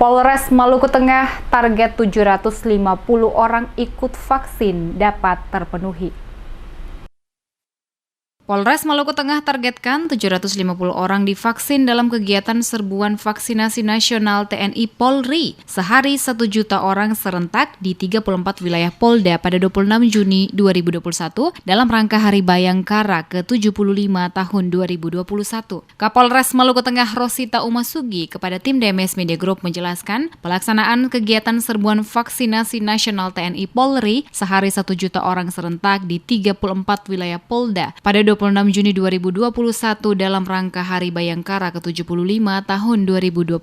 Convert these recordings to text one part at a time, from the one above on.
Polres Maluku Tengah target 750 orang ikut vaksin dapat terpenuhi. Polres Maluku Tengah targetkan 750 orang divaksin dalam kegiatan serbuan vaksinasi nasional TNI Polri sehari 1 juta orang serentak di 34 wilayah Polda pada 26 Juni 2021 dalam rangka Hari Bayangkara ke-75 tahun 2021. Kapolres Maluku Tengah Rosita Umasugi kepada tim DMS Media Group menjelaskan pelaksanaan kegiatan serbuan vaksinasi nasional TNI Polri sehari 1 juta orang serentak di 34 wilayah Polda pada 26 Juni 2021 dalam rangka Hari Bayangkara ke-75 tahun 2021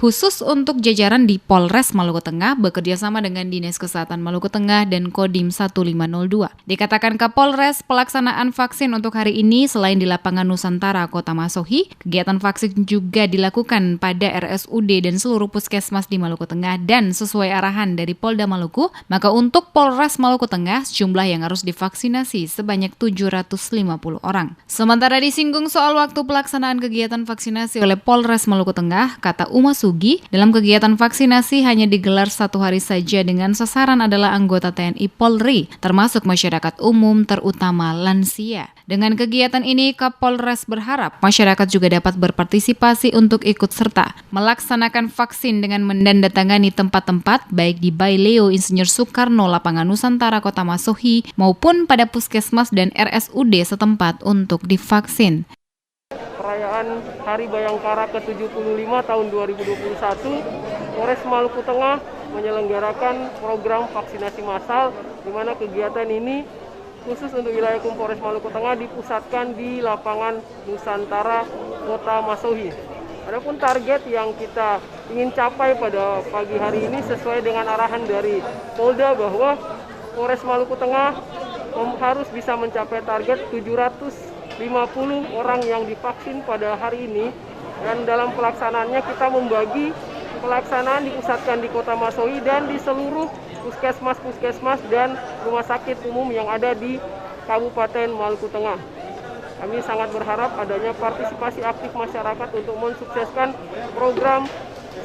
khusus untuk jajaran di Polres Maluku Tengah bekerjasama dengan Dinas Kesehatan Maluku Tengah dan Kodim 1502. Dikatakan Kapolres, pelaksanaan vaksin untuk hari ini selain di lapangan Nusantara Kota Masohi, kegiatan vaksin juga dilakukan pada RSUD dan seluruh puskesmas di Maluku Tengah dan sesuai arahan dari Polda Maluku, maka untuk Polres Maluku Tengah jumlah yang harus divaksinasi sebanyak 750 orang. Sementara disinggung soal waktu pelaksanaan kegiatan vaksinasi oleh Polres Maluku Tengah, kata Umasugi, dalam kegiatan vaksinasi hanya digelar 1 hari saja dengan sasaran adalah anggota TNI Polri, termasuk masyarakat umum terutama lansia. Dengan kegiatan ini, Kapolres berharap masyarakat juga dapat berpartisipasi untuk ikut serta melaksanakan vaksin dengan menandatangani tempat-tempat baik di Baileo Insinyur Soekarno Lapangan Nusantara Kota Masohi maupun pada puskesmas dan RSUD setempat untuk divaksin. Perayaan Hari Bayangkara ke-75 tahun 2021, Polres Maluku Tengah menyelenggarakan program vaksinasi massal di mana kegiatan ini khusus untuk wilayah Polres Maluku Tengah dipusatkan di lapangan Nusantara Kota Masohi. Adapun target yang kita ingin capai pada pagi hari ini sesuai dengan arahan dari Polda bahwa Polres Maluku Tengah harus bisa mencapai target 750 orang yang divaksin pada hari ini, dan dalam pelaksanaannya kita membagi pelaksanaan dipusatkan di Kota Masohi dan di seluruh puskesmas dan rumah sakit umum yang ada di Kabupaten Maluku Tengah. Kami sangat berharap adanya partisipasi aktif masyarakat untuk mensukseskan program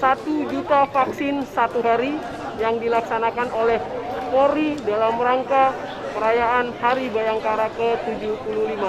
1 juta vaksin 1 hari yang dilaksanakan oleh Polri dalam rangka perayaan Hari Bayangkara ke-75.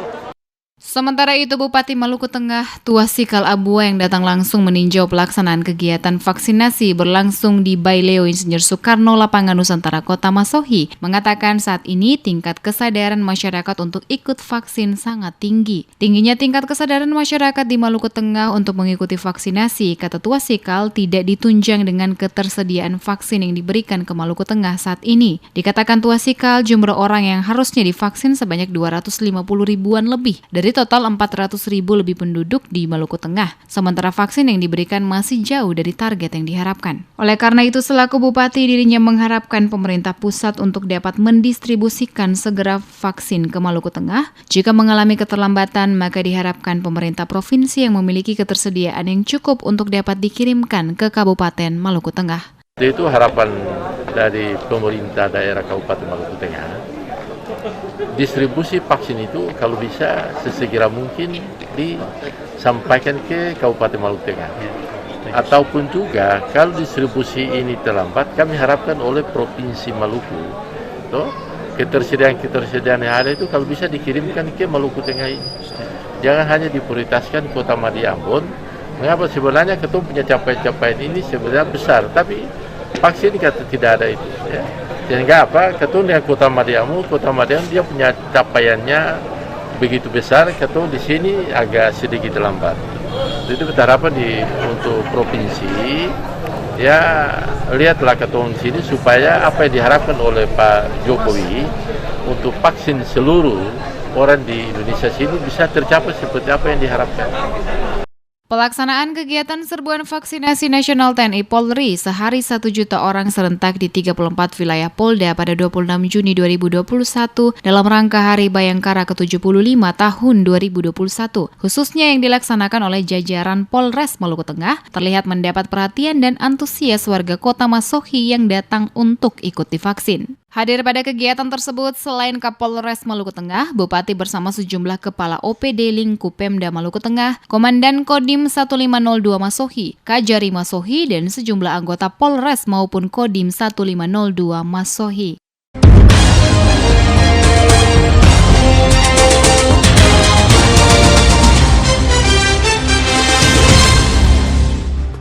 Sementara itu, Bupati Maluku Tengah Tuasikal Abua yang datang langsung meninjau pelaksanaan kegiatan vaksinasi berlangsung di Baileo Insinyur Soekarno Lapangan Nusantara Kota Masohi mengatakan saat ini tingkat kesadaran masyarakat untuk ikut vaksin sangat tinggi. Tingginya tingkat kesadaran masyarakat di Maluku Tengah untuk mengikuti vaksinasi, kata Tuasikal, tidak ditunjang dengan ketersediaan vaksin yang diberikan ke Maluku Tengah saat ini. Dikatakan Tuasikal, jumlah orang yang harusnya divaksin sebanyak 250 ribuan lebih dari total 400 ribu lebih penduduk di Maluku Tengah, sementara vaksin yang diberikan masih jauh dari target yang diharapkan. Oleh karena itu, selaku Bupati, dirinya mengharapkan pemerintah pusat untuk dapat mendistribusikan segera vaksin ke Maluku Tengah. Jika mengalami keterlambatan, maka diharapkan pemerintah provinsi yang memiliki ketersediaan yang cukup untuk dapat dikirimkan ke Kabupaten Maluku Tengah. Itu harapan dari pemerintah daerah Kabupaten Maluku Tengah. Distribusi vaksin itu kalau bisa sesegera mungkin disampaikan ke Kabupaten Maluku Tengah. Ataupun juga kalau distribusi ini terlambat, kami harapkan oleh Provinsi Maluku, ketersediaan yang ada itu kalau bisa dikirimkan ke Maluku Tengah ini. Jangan hanya diprioritaskan Kota Madiun Ambon. Mengapa sebenarnya kita punya capaian ini sebenarnya besar, tapi vaksin kata tidak ada itu. Ya. Sehingga ketua dengan Kota Madiun dia punya capaiannya begitu besar, ketua di sini agak sedikit lambat. Itu kita harapkan untuk provinsi, ya lihatlah ketua di sini supaya apa yang diharapkan oleh Pak Jokowi untuk vaksin seluruh orang di Indonesia sini bisa tercapai seperti apa yang diharapkan. Pelaksanaan kegiatan serbuan vaksinasi nasional TNI Polri sehari 1 juta orang serentak di 34 wilayah Polda pada 26 Juni 2021 dalam rangka Hari Bayangkara ke-75 tahun 2021, khususnya yang dilaksanakan oleh jajaran Polres Maluku Tengah, terlihat mendapat perhatian dan antusias warga Kota Masohi yang datang untuk ikut divaksin. Hadir pada kegiatan tersebut selain Kapolres Maluku Tengah, Bupati bersama sejumlah kepala OPD lingkup Pemda Maluku Tengah, Komandan Kodim 1502 Masohi, Kajari Masohi, dan sejumlah anggota Polres maupun Kodim 1502 Masohi.